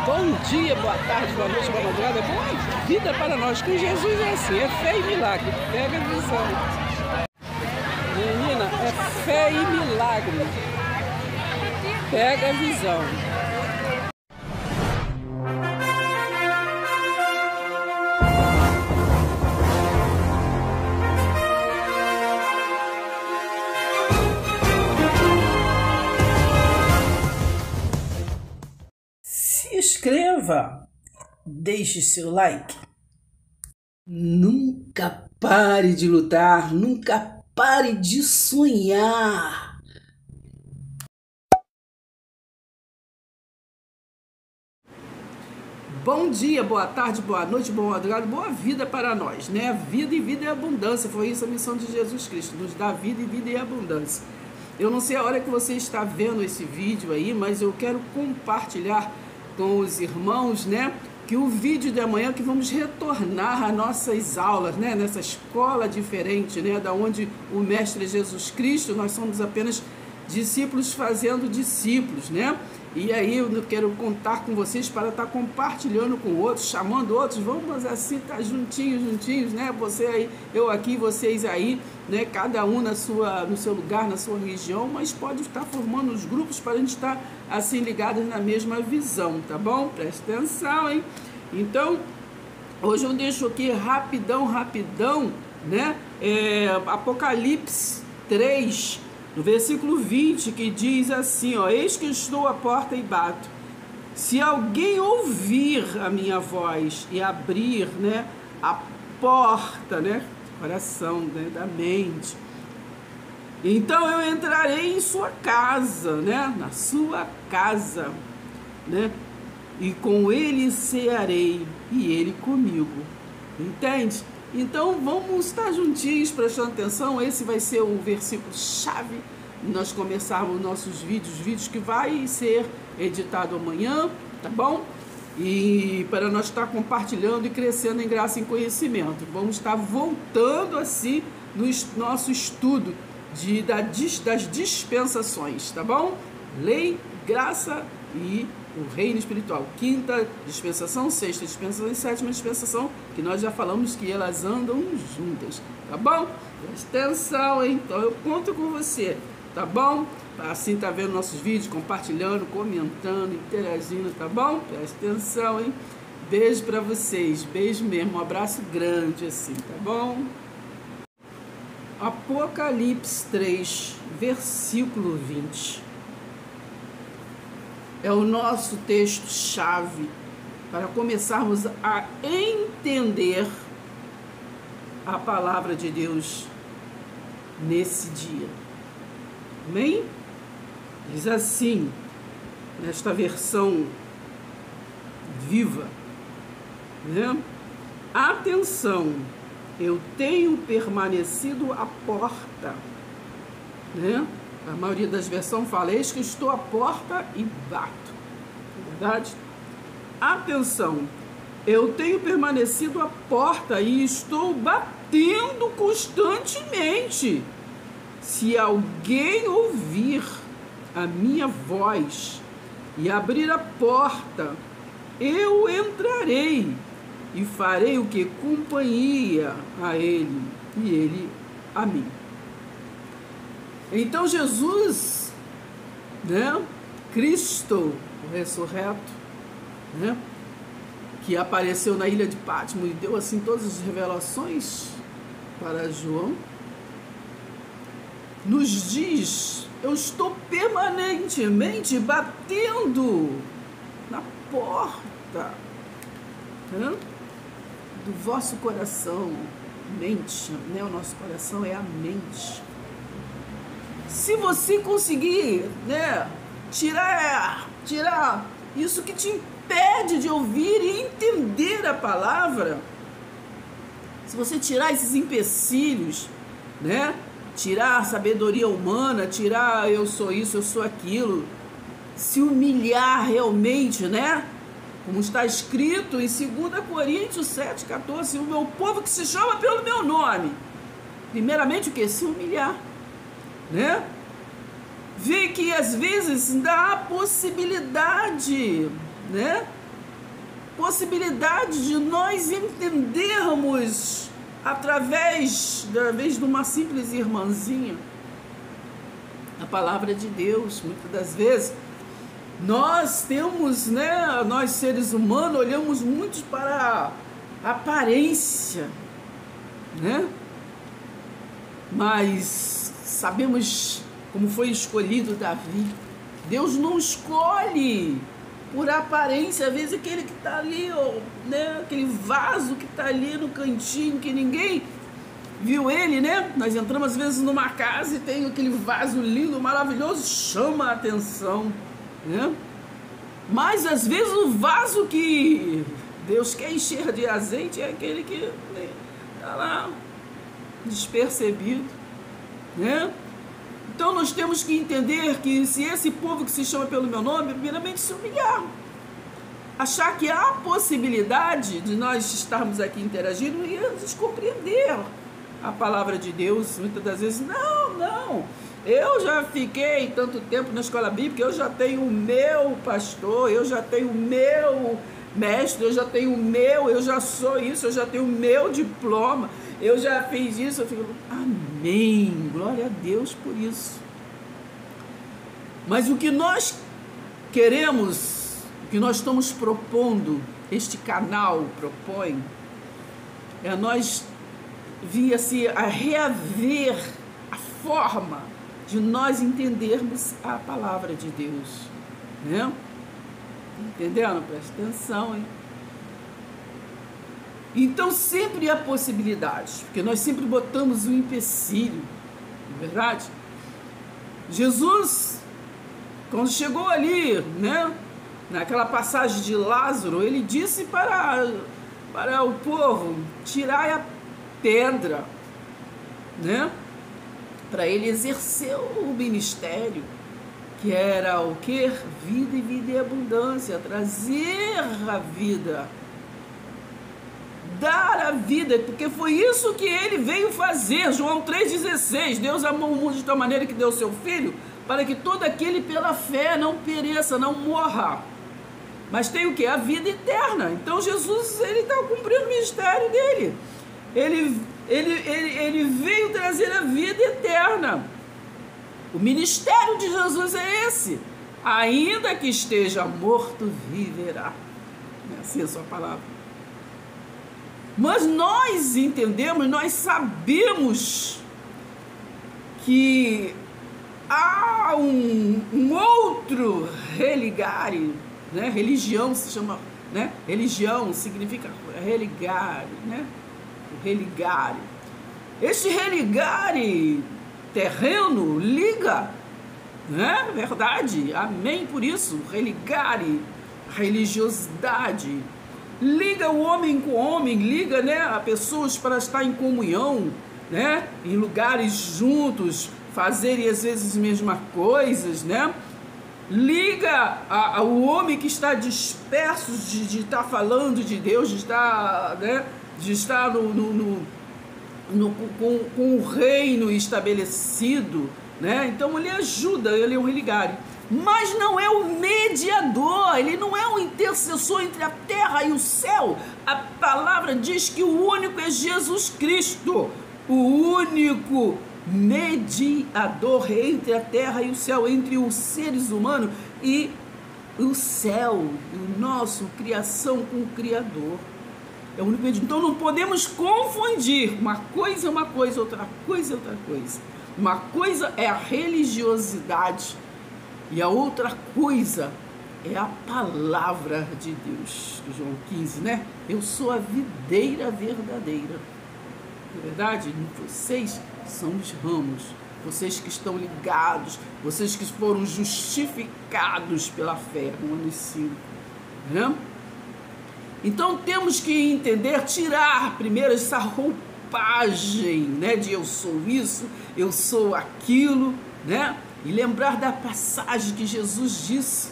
Bom dia, boa tarde, boa noite, boa madrugada, boa vida para nós. Com Jesus é assim, é fé e milagre. Pega a visão. Menina, é fé e milagre. Pega a visão. Se inscreva, deixe seu like. Nunca pare de lutar, nunca pare de sonhar. Bom dia, boa tarde, boa noite, boa madrugada, boa vida para nós, né? Vida e vida e abundância, foi isso a missão de Jesus Cristo, nos dá vida e vida e abundância. Eu não sei a hora que você está vendo esse vídeo aí, mas eu quero compartilhar com os irmãos, né? Que o vídeo de amanhã que vamos retornar às nossas aulas, né? Nessa escola diferente, né? Da onde o Mestre Jesus Cristo, nós somos apenas discípulos fazendo discípulos, né? E aí eu quero contar com vocês para estar compartilhando com outros, chamando outros, vamos assim estar juntinhos, né? Você aí, eu aqui, vocês aí, né? Cada um no seu lugar, na sua região, mas pode estar formando os grupos para a gente estar assim ligados na mesma visão, tá bom? Presta atenção, hein? Então, hoje eu deixo aqui rapidão, né? Apocalipse 3, no versículo 20, que diz assim, ó: eis que estou à porta e bato. Se alguém ouvir a minha voz e abrir, né, a porta, né, coração, né, da mente, então eu entrarei em sua casa, né, na sua casa, né, e com ele cearei e ele comigo. Entende? Então vamos estar juntinhos, prestando atenção. Esse vai ser o versículo chave. Nós começarmos nossos vídeos que vai ser editado amanhã, tá bom? E para nós estar compartilhando e crescendo em graça e em conhecimento. Vamos estar voltando assim no nosso estudo das dispensações, tá bom? Lei, graça e o reino espiritual. Quinta dispensação, sexta dispensação e sétima dispensação, que nós já falamos que elas andam juntas, tá bom? Presta atenção, hein? Então eu conto com você, tá bom? Assim tá vendo nossos vídeos, compartilhando, comentando, interagindo, tá bom? Presta atenção, hein? Beijo pra vocês, beijo mesmo, um abraço grande assim, tá bom? Apocalipse 3, versículo 20. É o nosso texto-chave para começarmos a entender a palavra de Deus nesse dia. Amém? Diz assim, nesta versão viva, né? Atenção, eu tenho permanecido à porta, né? A maioria das versões fala: eis que estou à porta e bato. É verdade? Atenção, eu tenho permanecido à porta e estou batendo constantemente. Se alguém ouvir a minha voz e abrir a porta, eu entrarei e farei o que? Companhia a ele e ele a mim. Então Jesus, né, Cristo, o ressurreto, né, que apareceu na ilha de Pátmos e deu assim todas as revelações para João, nos diz: eu estou permanentemente batendo na porta, né, do vosso coração, mente, né, o nosso coração é a mente. Se você conseguir, né, tirar isso que te impede de ouvir e entender a palavra, se você tirar esses empecilhos, né, tirar a sabedoria humana, tirar eu sou isso, eu sou aquilo, se humilhar realmente, né, como está escrito em 2 Coríntios 7,14, o meu povo que se chama pelo meu nome, primeiramente o que? Se humilhar, né? Vê que às vezes dá a possibilidade, né, possibilidade de nós entendermos através de uma simples irmãzinha a palavra de Deus. Muitas das vezes nós temos, né, nós seres humanos olhamos muito para a aparência, né? Mas sabemos como foi escolhido Davi. Deus não escolhe por aparência. Às vezes aquele que está ali, né, aquele vaso que está ali no cantinho, que ninguém viu ele, né? Nós entramos às vezes numa casa e tem aquele vaso lindo, maravilhoso, chama a atenção, né? Mas às vezes o vaso que Deus quer encher de azeite é aquele que está lá despercebido, né? Então nós temos que entender que se esse povo que se chama pelo meu nome, primeiramente se humilhar, achar que há possibilidade de nós estarmos aqui interagindo e eles compreender a palavra de Deus. Muitas das vezes, não, eu já fiquei tanto tempo na escola bíblica, eu já tenho o meu pastor, eu já tenho o meu mestre, eu já sou isso, eu já tenho o meu diploma, eu já fiz isso. Eu fico, amém, glória a Deus por isso. Mas o que nós queremos, o que nós estamos propondo, este canal propõe, é nós vir assim a reaver a forma de nós entendermos a palavra de Deus, né? Entendendo? Presta atenção, hein? Então sempre há possibilidades, porque nós sempre botamos um empecilho, não é verdade? Jesus, quando chegou ali, né, naquela passagem de Lázaro, ele disse para o povo: tirai a pedra, né, para ele exercer o ministério, que era o quê? Vida e vida em abundância, trazer a vida, dar a vida, porque foi isso que ele veio fazer. João 3,16, Deus amou o mundo de tal maneira que deu o seu Filho, para que todo aquele pela fé não pereça, não morra, mas tem o quê? A vida eterna. Então Jesus, ele está cumprindo o ministério dele, ele veio trazer a vida eterna. O ministério de Jesus é esse: ainda que esteja morto, viverá. É assim a sua palavra. Mas nós entendemos, nós sabemos que há um outro religare, né? Religião se chama, né? Religião significa religare, né? O religare. Este religare terreno liga, né? Verdade, amém por isso. Religare, religiosidade, liga o homem com o homem, liga, né, a pessoas para estar em comunhão, né, em lugares juntos, fazerem às vezes as mesmas coisas, né? Liga o homem que está disperso de estar falando de Deus, de estar, né, de estar com o reino estabelecido, né? Então ele ajuda, ele é um religare. Mas não é o mediador, ele não é o intercessor entre a terra e o céu. A palavra diz que o único é Jesus Cristo, o único mediador entre a terra e o céu, entre os seres humanos e o céu, o nosso criação com o Criador. É o único mediador. Então não podemos confundir. Uma coisa é uma coisa, outra coisa é outra coisa. Uma coisa é a religiosidade e a outra coisa é a palavra de Deus. João 15, né? Eu sou a videira verdadeira. Não é verdade? Vocês são os ramos. Vocês que estão ligados, vocês que foram justificados pela fé. Romanos 5. Né? Então temos que entender, tirar primeiro essa roupagem, né, de eu sou isso, eu sou aquilo, né? E lembrar da passagem que Jesus disse,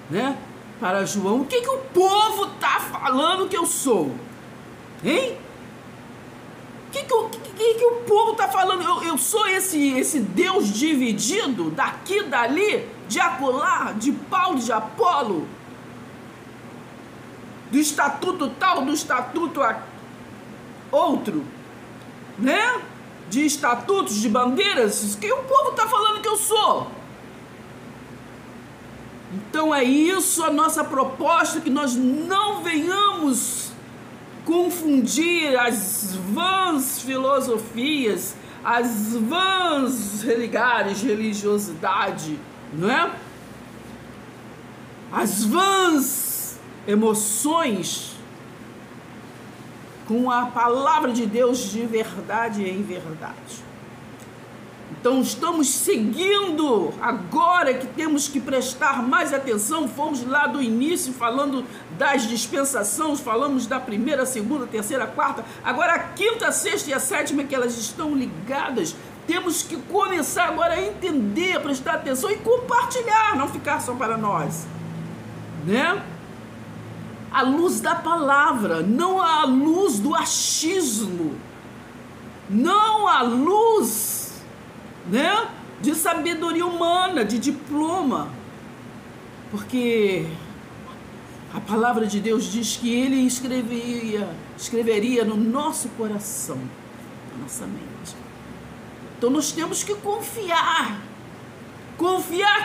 né, para João: o que o povo está falando que eu sou? Hein? O que o povo está falando? Eu sou esse Deus dividido, daqui, dali, de acolá, de Paulo, de Apolo? do estatuto tal, do estatuto outro, né? De estatutos, de bandeiras, que o povo está falando que eu sou. Então é isso a nossa proposta, que nós não venhamos confundir as vãs filosofias, as vãs religiosidade, não é? As vãs emoções com a palavra de Deus de verdade em verdade. Então estamos seguindo, agora que temos que prestar mais atenção, fomos lá do início falando das dispensações, falamos da primeira, segunda, terceira, quarta, agora a quinta, a sexta e a sétima, que elas estão ligadas. Temos que começar agora a entender, prestar atenção e compartilhar, não ficar só para nós, né? A luz da palavra, não a luz do achismo, não a luz, né, de sabedoria humana, de diploma, porque a palavra de Deus diz que Ele escreveria no nosso coração, na nossa mente. Então nós temos que confiar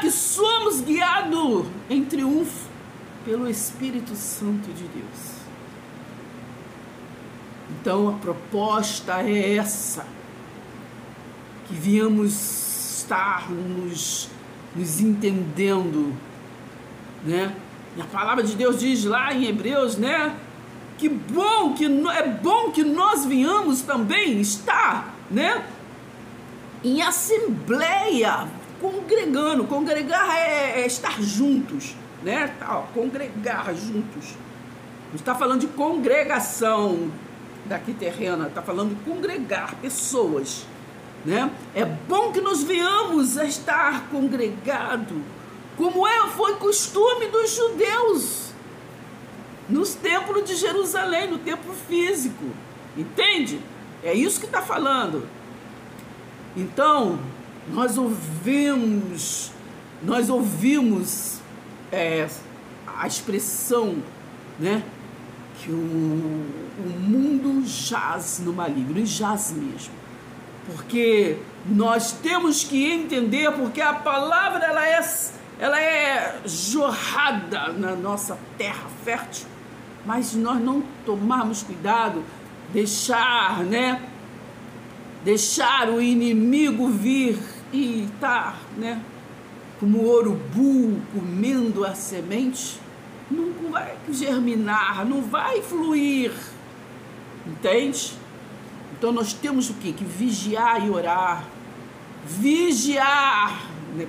que somos guiados em triunfo pelo Espírito Santo de Deus. Então a proposta é essa, que viemos estar nos entendendo, né? E a palavra de Deus diz lá em Hebreus, né? É bom que nós venhamos também estar, né? Em assembleia, congregando. Congregar é estar juntos, né? Congregar juntos. Não está falando de congregação daqui terrena, está falando de congregar pessoas, né? É bom que nós venhamos a estar congregado, como foi costume dos judeus nos templos de Jerusalém, no templo físico, entende? É isso que está falando. Então nós ouvimos a expressão, né, que o mundo jaz no maligno, e jaz mesmo. Porque nós temos que entender, porque a palavra ela é jorrada na nossa terra fértil, mas se nós não tomarmos cuidado, deixar o inimigo vir e estar, né, como o urubu comendo a semente, não vai germinar, não vai fluir, entende? Então nós temos o quê? Que vigiar e orar. Vigiar, né?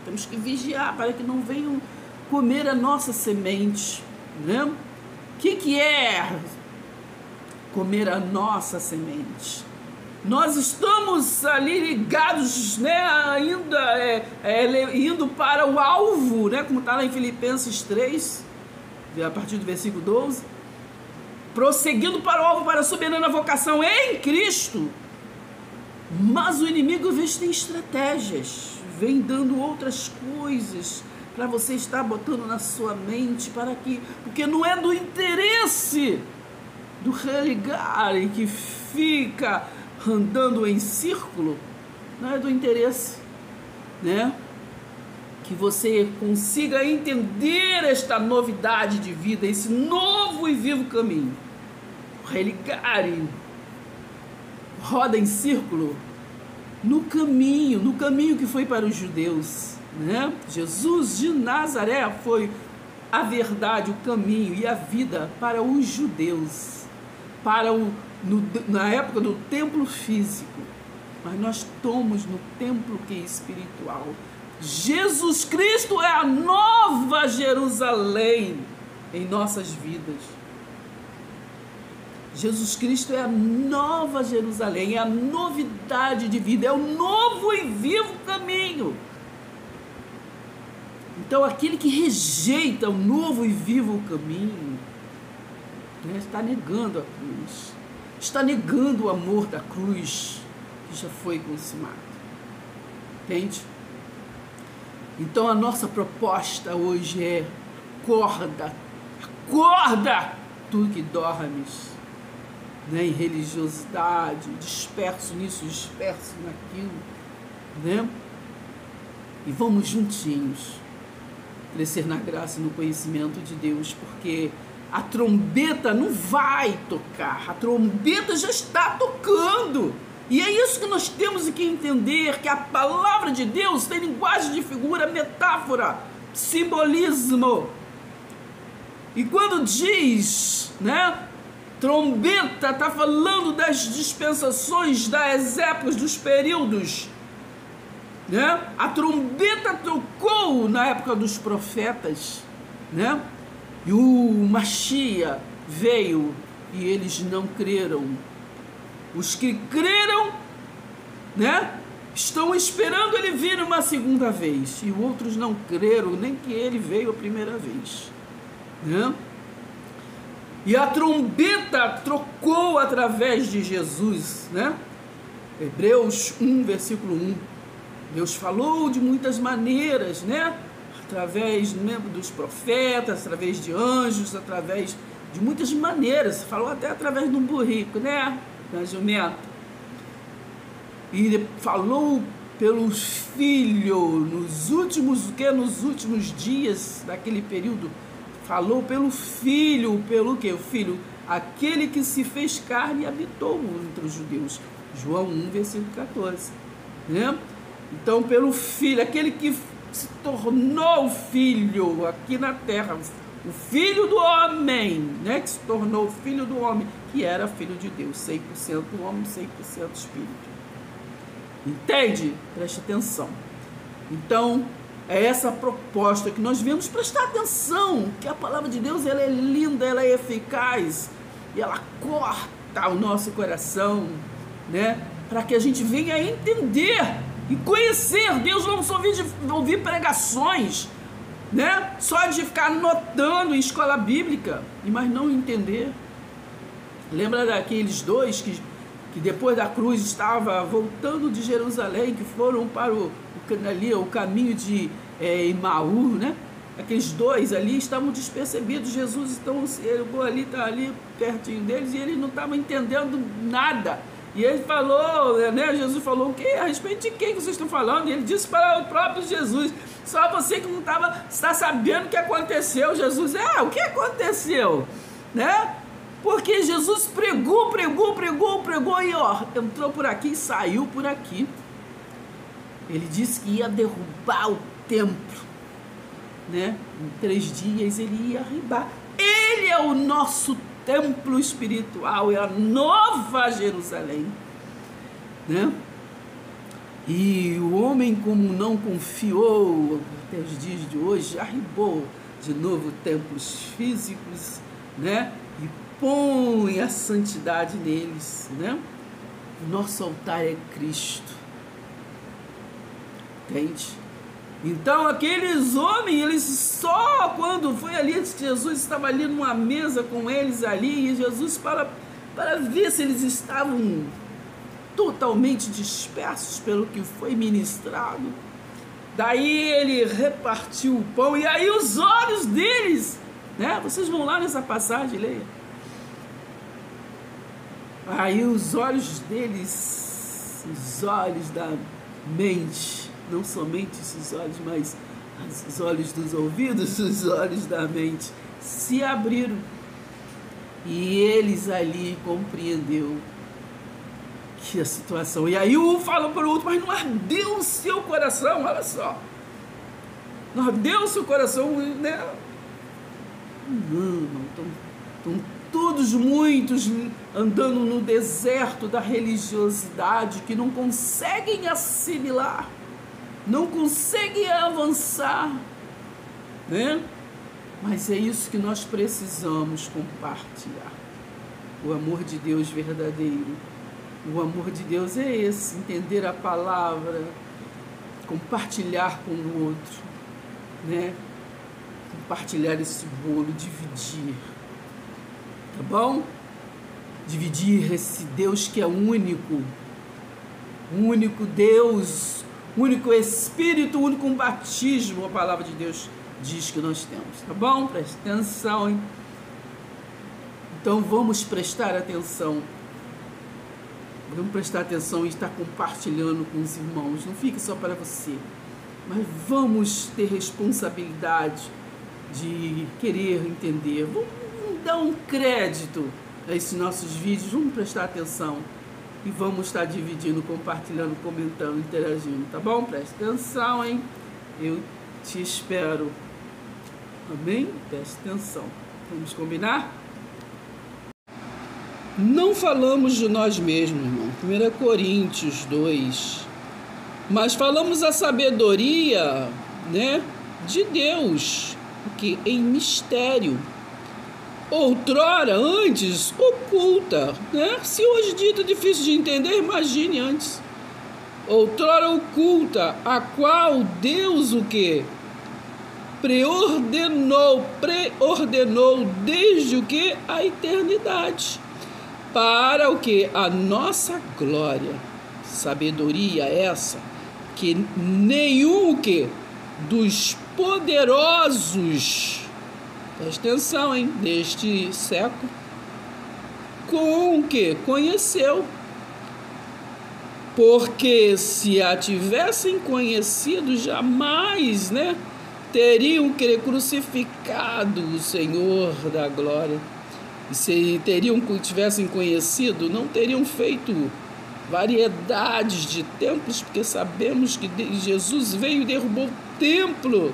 Temos que vigiar para que não venham comer a nossa semente, né? O que é comer a nossa semente? Nós estamos ali ligados, né, ainda indo para o alvo, né, como está lá em Filipenses 3, a partir do versículo 12, prosseguindo para o alvo, para a soberana vocação em Cristo. Mas o inimigo, às vezes, tem estratégias, vem dando outras coisas para você estar botando na sua mente, porque não é do interesse do religar e que fica andando em círculo, não é do interesse, né? Que você consiga entender esta novidade de vida, esse novo e vivo caminho. Religar, roda em círculo no caminho que foi para os judeus, né? Jesus de Nazaré foi a verdade, o caminho e a vida para os judeus, na época do templo físico, mas nós estamos no templo que é espiritual. Jesus Cristo é a nova Jerusalém em nossas vidas. Jesus Cristo é a nova Jerusalém, é a novidade de vida, é o novo e vivo caminho. Então aquele que rejeita o novo e vivo caminho, né, está negando a cruz, está negando o amor da cruz que já foi consumado. Entende? Então a nossa proposta hoje é acorda, tu que dormes, né, em religiosidade, disperso nisso, disperso naquilo, né? E vamos juntinhos crescer na graça e no conhecimento de Deus, porque a trombeta não vai tocar, a trombeta já está tocando. E é isso que nós temos que entender, que a palavra de Deus tem linguagem de figura, metáfora, simbolismo. E quando diz, né, trombeta, está falando das dispensações, das épocas, dos períodos, né? A trombeta tocou na época dos profetas, né? E o Machia veio e eles não creram. Os que creram, né, estão esperando ele vir uma segunda vez, e outros não creram nem que ele veio a primeira vez, né? E a trombeta trocou através de Jesus, né? Hebreus 1, versículo 1. Deus falou de muitas maneiras, né? Através, né, dos profetas, através de anjos, através de muitas maneiras. Falou até através de um burrico, né? Da jumenta. E falou pelos filhos nos últimos dias daquele período. Falou pelo Filho, pelo que? O Filho, aquele que se fez carne e habitou entre os judeus. João 1, versículo 14. Né? Então, pelo Filho, aquele que se tornou Filho aqui na terra, o Filho do homem, né? Que se tornou Filho do homem, que era Filho de Deus, 100% homem, 100% Espírito. Entende? Preste atenção. Então, é essa a proposta que nós vemos. Prestar atenção, que a palavra de Deus, ela é linda, ela é eficaz, e ela corta o nosso coração, né? Para que a gente venha entender e conhecer Deus, não só ouvir pregações, né? Só de ficar anotando em escola bíblica, mas não entender. Lembra daqueles dois que depois da cruz estava voltando de Jerusalém, que foram para o caminho de Emaú, né? Aqueles dois ali estavam despercebidos. Jesus então chegou ali, está ali pertinho deles, e eles não estavam entendendo nada. E ele falou, né? Jesus falou o quê? A respeito de quem vocês estão falando? E ele disse para o próprio Jesus: só você que não está sabendo o que aconteceu. Jesus, o que aconteceu? Né? Porque Jesus pregou, e ó, entrou por aqui e saiu por aqui. Ele disse que ia derrubar o templo, né? Em 3 dias ele ia arrebar. Ele é o nosso templo espiritual, é a nova Jerusalém, né? E o homem, como não confiou até os dias de hoje, arrebou de novo templos físicos, né? E põe a santidade neles, né? Nosso altar é Cristo. Entende? Então aqueles homens, eles só quando foi ali, Jesus estava ali numa mesa com eles ali, e Jesus para ver se eles estavam totalmente dispersos pelo que foi ministrado. Daí ele repartiu o pão, e aí os olhos deles, né? Vocês vão lá nessa passagem, leia. Aí os olhos deles, os olhos da mente, não somente esses olhos, mas os olhos dos ouvidos, os olhos da mente, se abriram. E eles ali compreenderam que a situação... E aí um falou para o outro: mas não ardeu o seu coração? Olha só. Não ardeu o seu coração, né? Não, estão todos muitos andando no deserto da religiosidade, que não conseguem assimilar, não conseguem avançar, né? Mas é isso que nós precisamos compartilhar. O amor de Deus verdadeiro. O amor de Deus é esse: entender a palavra, compartilhar com o outro, né? Compartilhar esse bolo, dividir. Tá bom? Dividir esse Deus que é único. Um único Deus, único Espírito, único batismo. A palavra de Deus diz que nós temos, tá bom? Preste atenção, hein? Então vamos prestar atenção. Vamos prestar atenção e estar compartilhando com os irmãos. Não fique só para você, mas vamos ter responsabilidade de querer entender. Vamos dar um crédito a esses nossos vídeos. Vamos prestar atenção e vamos estar dividindo, compartilhando, comentando, interagindo, tá bom? Preste atenção, hein? Eu te espero. Amém? Preste atenção. Vamos combinar? Não falamos de nós mesmos, irmão. 1 Coríntios 2. Mas falamos a sabedoria, né, de Deus, que em mistério. Outrora, antes, oculta, né? Se hoje dito difícil de entender, imagine antes. Outrora oculta, a qual Deus o quê? Preordenou desde o que? A eternidade. Para o que? A nossa glória. Sabedoria essa que nenhum o que? Dos poderosos, presta atenção, hein? Deste século, com o que? Conheceu. Porque se a tivessem conhecido, jamais, né? Teriam crucificado o Senhor da glória. E se tivessem conhecido, não teriam feito variedades de templos, porque sabemos que Jesus veio e derrubou o templo,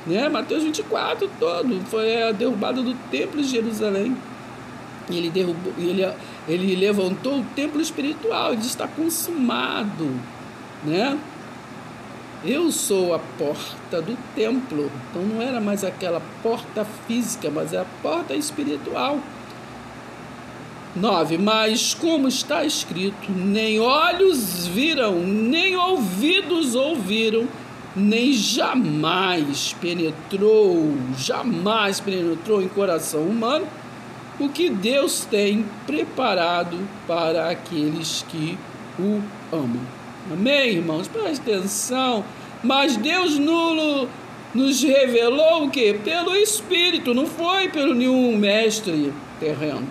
né? Mateus 24 todo, foi a derrubada do templo de Jerusalém. E ele levantou o templo espiritual, ele está consumado, né? Eu sou a porta do templo. Então não era mais aquela porta física, mas é a porta espiritual. 9. Mas como está escrito, nem olhos viram, nem ouvidos ouviram, nem jamais penetrou em coração humano o que Deus tem preparado para aqueles que o amam. Amém, irmãos? Preste atenção. Mas Deus nos revelou o quê? Pelo Espírito, não foi pelo nenhum mestre terreno.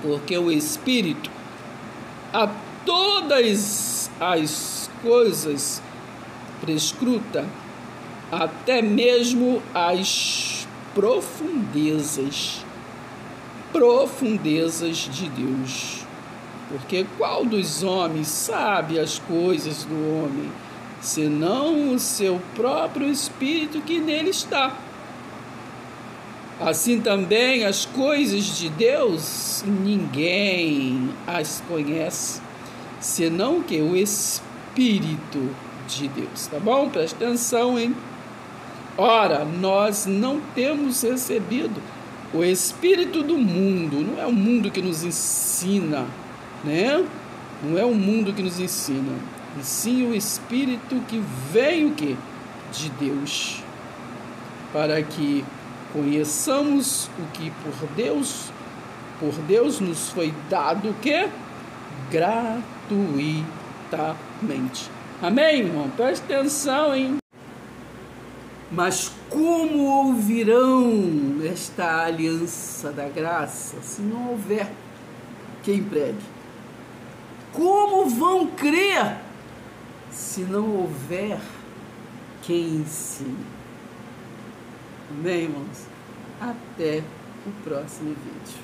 Porque o Espírito a todas as coisas prescruta, até mesmo as profundezas de Deus. Porque qual dos homens sabe as coisas do homem, senão o seu próprio Espírito que nele está? Assim também as coisas de Deus, ninguém as conhece, senão que o Espírito de Deus. Tá bom? Presta atenção, hein? Ora, nós não temos recebido o Espírito do mundo. Não é o mundo que nos ensina, né? Não é o mundo que nos ensina, e sim o Espírito que vem o quê? De Deus, para que conheçamos o que por Deus nos foi dado o quê? Gratuitamente. Amém, irmão? Preste atenção, hein? Mas como ouvirão esta aliança da graça se não houver quem pregue? Como vão crer se não houver quem ensine? Amém, irmãos? Até o próximo vídeo.